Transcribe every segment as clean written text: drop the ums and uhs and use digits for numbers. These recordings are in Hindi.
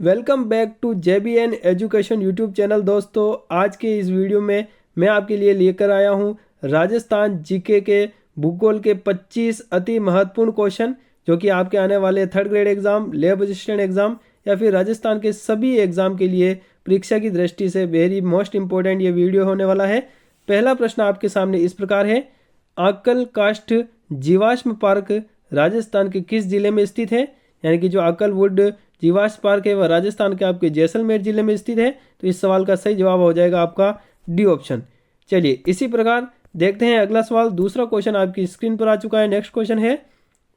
Welcome back to JBN education YouTube channel. दोस्तों, आज के इस वीडियो में मैं आपके लिए लेकर आया हूं राजस्थान जीके के भूगोल के 25 अति महत्वपूर्ण क्वेश्चन, जो कि आपके आने वाले third grade exam, lab assistant exam या फिर राजस्थान के सभी एग्जाम के लिए परीक्षा की दृष्टि से वेरी मोस्ट इंपॉर्टेंट ये वीडियो होने वाला है। पहला प्रश्न आपके सामने इस प्रकार है, आकल काष्ठ जीवाश्म पार्क राजस्थान के किस जिले में स्थित है? यानी कि जो आकलवुड जीवाश्म पार्क है वह राजस्थान के आपके जैसलमेर जिले में स्थित है। तो इस सवाल का सही जवाब हो जाएगा आपका डी ऑप्शन। चलिए इसी प्रकार देखते हैं अगला सवाल। दूसरा क्वेश्चन आपकी स्क्रीन पर आ चुका है। नेक्स्ट क्वेश्चन है,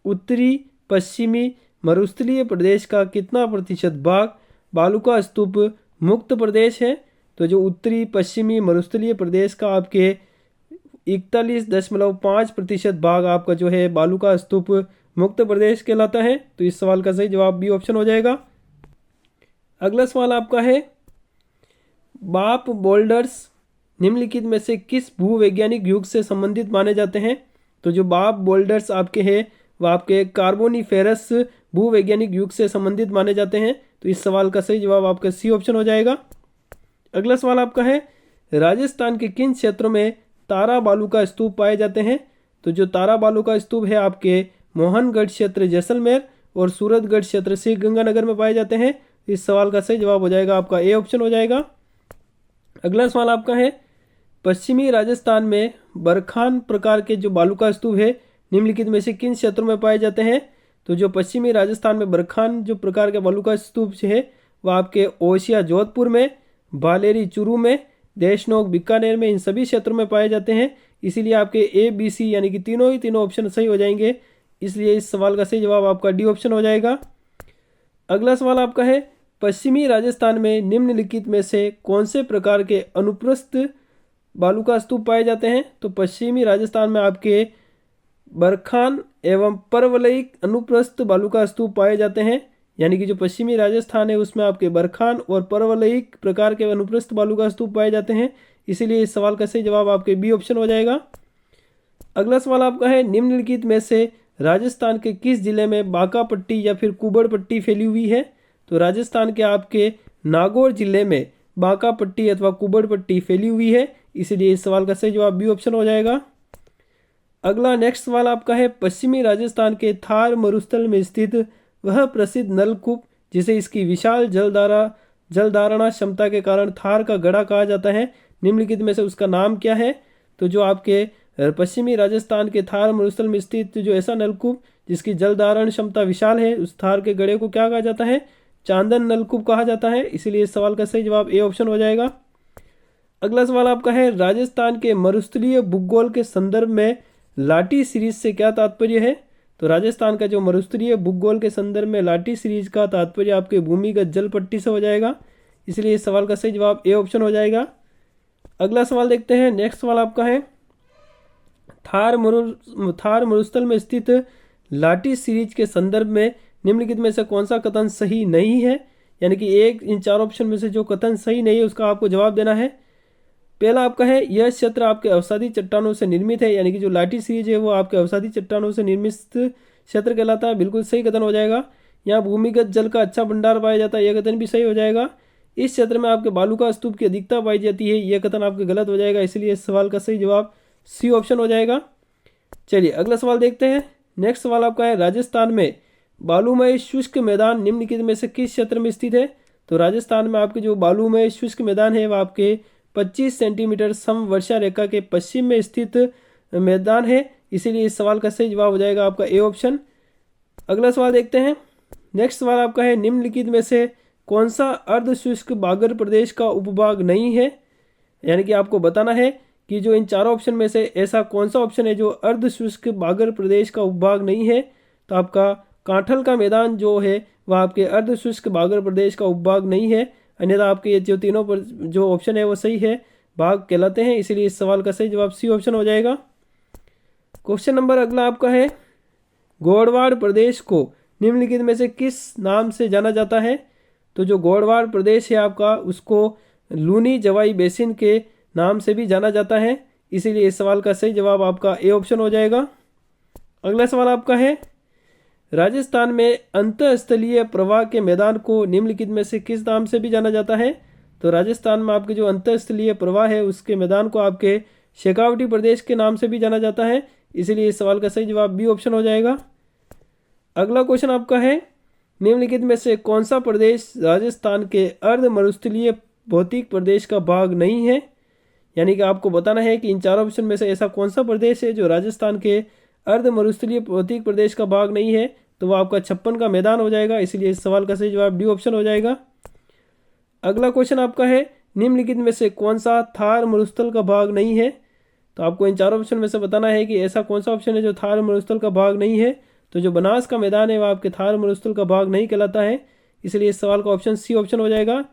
उत्तरी पश्चिमी मरुस्थलीय प्रदेश का कितना प्रतिशत भाग बालुका स्तूप मुक्त प्रदेश है? तो जो उत्तरी पश्चिमी मरुस्थलीय प्रदेश का आपके 41.5% भाग आपका जो है बालुका स्तूप मुक्त प्रदेश कहलाता है। तो इस सवाल का सही जवाब बी ऑप्शन हो जाएगा। अगला सवाल आपका है, बाप बोल्डर्स निम्नलिखित में से किस भूवैज्ञानिक युग से संबंधित माने जाते हैं? तो जो बाप बोल्डर्स आपके हैं वह आपके कार्बोनिफेरस भूवैज्ञानिक युग से संबंधित माने जाते हैं। तो इस सवाल का सही जवाब आपका सी ऑप्शन हो जाएगा। अगला सवाल आपका है, राजस्थान के किन क्षेत्रों में तारा बालू का स्तूप पाए जाते हैं? तो जो तारा बालू का स्तूप है आपके मोहनगढ़ क्षेत्र जैसलमेर और सूरतगढ़ क्षेत्र श्री गंगानगर में पाए जाते हैं। इस सवाल का सही जवाब हो जाएगा आपका ए ऑप्शन हो जाएगा। अगला सवाल आपका है, पश्चिमी राजस्थान में बरखान प्रकार के जो बालू का स्तूप है निम्नलिखित में से किन क्षेत्रों में पाए जाते हैं? तो जो पश्चिमी राजस्थान में बरखान जो प्रकार के बालू का स्तूप है वह आपके ओसिया जोधपुर में, बालेरी चूरू में, देशनोक बीकानेर में, इन सभी क्षेत्रों में पाए जाते हैं। इसीलिए आपके ए बी सी यानी कि तीनों ऑप्शन सही हो जाएंगे। इसलिए इस सवाल का सही जवाब आपका डी ऑप्शन हो जाएगा। अगला सवाल आपका है, पश्चिमी राजस्थान में निम्नलिखित में से कौन से प्रकार के अनुप्रस्थ बालू का स्तूप पाए जाते हैं? तो पश्चिमी राजस्थान में आपके बरखान एवं परवलयिक अनुप्रस्थ बालू का स्तूप पाए जाते हैं। यानी कि जो पश्चिमी राजस्थान है उसमें आपके बरखान और परवलयिक प्रकार के अनुप्रस्थ बालू का स्तूप पाए जाते हैं। इसीलिए इस सवाल का सही जवाब आपके बी ऑप्शन हो जाएगा। अगला सवाल आपका है, निम्नलिखित में से राजस्थान के किस जिले में बांका पट्टी या फिर कुबड़ पट्टी फैली हुई है? तो राजस्थान के आपके नागौर जिले में बांका पट्टी अथवा कुबड़ पट्टी फैली हुई है। इसलिए इस सवाल का सही जवाब बी ऑप्शन हो जाएगा। अगला नेक्स्ट सवाल आपका है, पश्चिमी राजस्थान के थार मरुस्थल में स्थित वह प्रसिद्ध नलकूप जिसे इसकी विशाल जलधारणा क्षमता के कारण थार का गढ़ा कहा जाता है, निम्नलिखित में से उसका नाम क्या है? तो जो आपके पश्चिमी राजस्थान के थार मरुस्थल में स्थित जो ऐसा नलकूप जिसकी जल धारण क्षमता विशाल है उस थार के गढ़े को क्या कहा जाता है? चांदन नलकूप कहा जाता है। इसीलिए इस सवाल का सही जवाब ए ऑप्शन हो जाएगा। अगला सवाल आपका है, राजस्थान के मरुस्थलीय भूगोल के संदर्भ में लाठी सीरीज से क्या तात्पर्य है? तो राजस्थान का जो मरुस्थलीय भूगोल के संदर्भ में लाठी सीरीज का तात्पर्य आपके भूमिगत जल पट्टी से हो जाएगा। इसलिए इस सवाल का सही जवाब ए ऑप्शन हो जाएगा। अगला सवाल देखते हैं। नेक्स्ट सवाल आपका है, थार मरुस्थल में स्थित लाठी सीरीज के संदर्भ में निम्नलिखित में से कौन सा कथन सही नहीं है? यानी कि एक इन चार ऑप्शन में से जो कथन सही नहीं है उसका आपको जवाब देना है। पहला आपका है, यह क्षेत्र आपके अवसादी चट्टानों से निर्मित है। यानी कि जो लाठी सीरीज है वो आपके अवसादी चट्टानों से निर्मित क्षेत्र कहलाता है। बिल्कुल सही कथन हो जाएगा। यहाँ भूमिगत जल का अच्छा भंडार पाया जाता है, यह कथन भी सही हो जाएगा। इस क्षेत्र में आपके बालू का स्तूप की अधिकता पाई जाती है, यह कथन आपके गलत हो जाएगा। इसलिए इस सवाल का सही जवाब सी ऑप्शन हो जाएगा। चलिए अगला सवाल देखते हैं। नेक्स्ट सवाल आपका है, राजस्थान में बालूमय शुष्क मैदान निम्नलिखित में से किस क्षेत्र में स्थित है? तो राजस्थान में आपके जो बालूमय शुष्क मैदान है वह आपके 25 सेंटीमीटर समवर्षा रेखा के पश्चिम में स्थित मैदान है। इसीलिए इस सवाल का सही जवाब हो जाएगा आपका ए ऑप्शन। अगला सवाल देखते हैं। नेक्स्ट सवाल आपका है, निम्नलिखित में से कौन सा अर्धशुष्क बागर प्रदेश का उपभाग नहीं है? यानी कि आपको बताना है कि जो इन चारों ऑप्शन में से ऐसा कौन सा ऑप्शन है जो अर्धशुष्क बागर प्रदेश का उपभाग नहीं है। तो आपका कांठल का मैदान जो है वह आपके अर्धशुष्क बागर प्रदेश का उपभाग नहीं है। अन्यथा आपके ये जो तीनों पर जो ऑप्शन है वो सही है, भाग कहलाते हैं। इसीलिए इस सवाल का सही जवाब सी ऑप्शन हो जाएगा। क्वेश्चन नंबर अगला आपका है, गौड़वाड़ प्रदेश को निम्नलिखित में से किस नाम से जाना जाता है? तो जो गौड़वाड़ प्रदेश है आपका उसको लूनी जवाई बेसिन के नाम से भी जाना जाता है। इसीलिए इस सवाल का सही जवाब आपका ए ऑप्शन हो जाएगा। अगला सवाल आपका है, राजस्थान में अंतःस्थलीय प्रवाह के मैदान को निम्नलिखित में से किस नाम से भी जाना जाता है? तो राजस्थान में आपके जो अंतःस्थलीय प्रवाह है उसके मैदान को आपके शेखावटी प्रदेश के नाम से भी जाना जाता है, इसलिए इस सवाल का सही जवाब बी ऑप्शन हो जाएगा। अगला क्वेश्चन आपका है, निम्नलिखित में से कौन सा प्रदेश राजस्थान के अर्ध मरुस्थलीय भौतिक प्रदेश का भाग नहीं है? यानी कि आपको बताना है कि इन चारों ऑप्शन में से ऐसा कौन सा प्रदेश है जो राजस्थान के अर्ध मरुस्थलीय भौतिक प्रदेश का भाग नहीं है, तो वो आपका 56 का मैदान हो जाएगा, इसलिए इस सवाल का सही जवाब डी ऑप्शन हो जाएगा। अगला क्वेश्चन आपका है, निम्नलिखित में से कौन सा थार मरुस्थल का भाग नहीं है? तो आपको इन चारों ऑप्शन में से बताना है कि ऐसा कौन सा ऑप्शन है जो थार मरुस्थल का भाग नहीं है। तो जो बनास का मैदान है वह आपके थार मरुस्थल का भाग नहीं कहलाता है, इसलिए इस सवाल का ऑप्शन सी ऑप्शन हो जाएगा।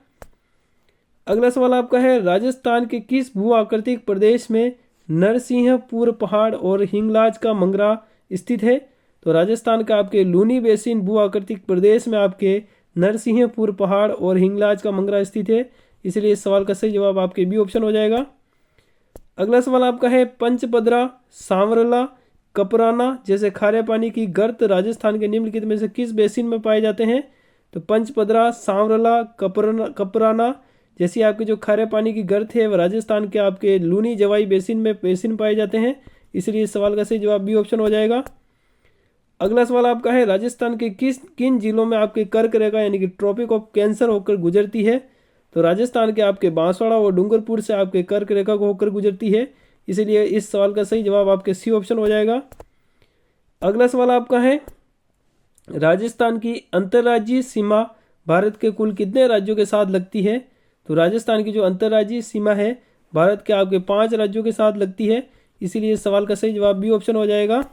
अगला सवाल आपका है, राजस्थान के किस भू आकृतिक प्रदेश में नरसिंहपुर पहाड़ और हिंगलाज का मंगरा स्थित है? तो राजस्थान का आपके लूनी बेसिन भू आकृतिक प्रदेश में आपके नरसिंहपुर पहाड़ और हिंगलाज का मंगरा स्थित है, इसलिए इस सवाल का सही जवाब आपके बी ऑप्शन हो जाएगा। अगला सवाल आपका है, पंचपदरा, सांवरला, कपराना जैसे खारे पानी की गर्त राजस्थान के निम्नलिखित में से किस बेसिन में पाए जाते हैं? तो पंचपदरा, सांवरला, कपराना जैसी आपके जो खारे पानी की गर्त है वह राजस्थान के आपके लूनी जवाई बेसिन पाए जाते हैं, इसलिए इस सवाल का सही जवाब बी ऑप्शन हो जाएगा। अगला सवाल आपका है, राजस्थान के किन जिलों में आपके कर्क रेखा यानी कि ट्रॉपिक ऑफ कैंसर होकर गुजरती है? तो राजस्थान के आपके बांसवाड़ा और डूंगरपुर से आपके कर्क रेखा को होकर गुजरती है, इसलिए इस सवाल का सही जवाब आपके सी ऑप्शन हो जाएगा। अगला सवाल आपका है, राजस्थान की अंतर्राज्यीय सीमा भारत के कुल कितने राज्यों के साथ लगती है? तो राजस्थान की जो अंतर्राज्यीय सीमा है भारत के आपके 5 राज्यों के साथ लगती है, इसीलिए इस सवाल का सही जवाब बी ऑप्शन हो जाएगा।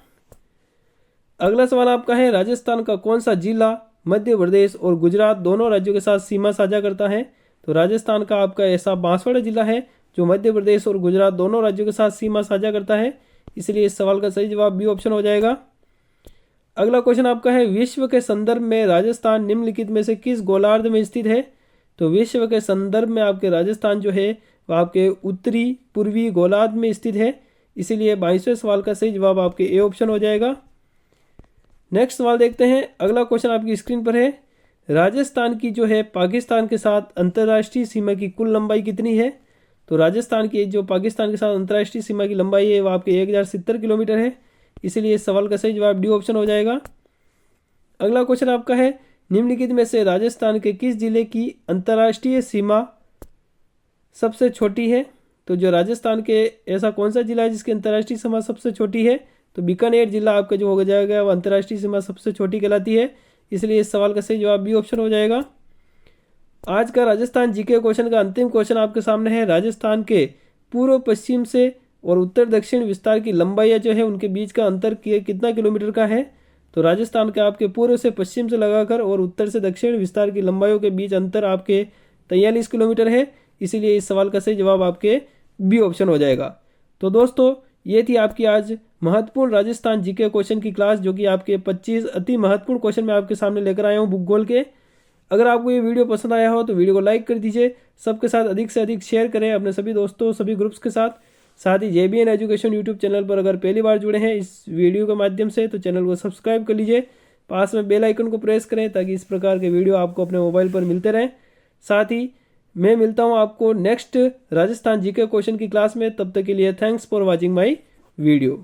अगला सवाल आपका है, राजस्थान का कौन सा जिला मध्य प्रदेश और गुजरात दोनों राज्यों के साथ सीमा साझा करता है? तो राजस्थान का आपका ऐसा बांसवाड़ा जिला है जो मध्य प्रदेश और गुजरात दोनों राज्यों के साथ सीमा साझा करता है, इसलिए इस सवाल का सही जवाब बी ऑप्शन हो जाएगा। अगला क्वेश्चन आपका है, विश्व के संदर्भ में राजस्थान निम्नलिखित में से किस गोलार्ध में स्थित है? तो विश्व के संदर्भ में आपके राजस्थान जो है वह आपके उत्तरी पूर्वी गोलार्ध में स्थित है, इसीलिए 22वें सवाल का सही जवाब आपके ए ऑप्शन हो जाएगा। नेक्स्ट सवाल देखते हैं। अगला क्वेश्चन आपकी स्क्रीन पर है, राजस्थान की जो है पाकिस्तान के साथ अंतर्राष्ट्रीय सीमा की कुल लंबाई कितनी है? तो राजस्थान की जो पाकिस्तान के साथ अंतर्राष्ट्रीय सीमा की लंबाई है वह आपके 1070 किलोमीटर है, इसीलिए इस सवाल का सही जवाब डी ऑप्शन हो जाएगा। अगला क्वेश्चन आपका है, निम्नलिखित में से राजस्थान के किस जिले की अंतर्राष्ट्रीय सीमा सबसे छोटी है? तो जो राजस्थान के ऐसा कौन सा जिला है जिसकी अंतर्राष्ट्रीय सीमा सबसे छोटी है? तो बीकानेर जिला आपका जो हो जाएगा वो अंतर्राष्ट्रीय सीमा सबसे छोटी कहलाती है, इसलिए इस सवाल का सही जवाब बी ऑप्शन हो जाएगा। आज का राजस्थान जीके क्वेश्चन का अंतिम क्वेश्चन आपके सामने है, राजस्थान के पूर्व पश्चिम से और उत्तर दक्षिण विस्तार की लंबाई जो है उनके बीच का अंतर कितना किलोमीटर का है? तो राजस्थान के आपके पूर्व से पश्चिम से लगाकर और उत्तर से दक्षिण विस्तार की लंबाइयों के बीच अंतर आपके 43 किलोमीटर है, इसीलिए इस सवाल का सही जवाब आपके बी ऑप्शन हो जाएगा। तो दोस्तों ये थी आपकी आज महत्वपूर्ण राजस्थान जीके क्वेश्चन की क्लास, जो कि आपके 25 अति महत्वपूर्ण क्वेश्चन मैं आपके सामने लेकर आया हूँ भूगोल के। अगर आपको ये वीडियो पसंद आया हो तो वीडियो को लाइक कर दीजिए, सबके साथ अधिक से अधिक शेयर करें अपने सभी दोस्तों सभी ग्रुप्स के साथ। साथ ही JBN एजुकेशन यूट्यूब चैनल पर अगर पहली बार जुड़े हैं इस वीडियो के माध्यम से तो चैनल को सब्सक्राइब कर लीजिए, पास में बेल आइकन को प्रेस करें ताकि इस प्रकार के वीडियो आपको अपने मोबाइल पर मिलते रहें। साथ ही मैं मिलता हूँ आपको नेक्स्ट राजस्थान जीके क्वेश्चन की क्लास में, तब तक के लिए thanks for watching my video.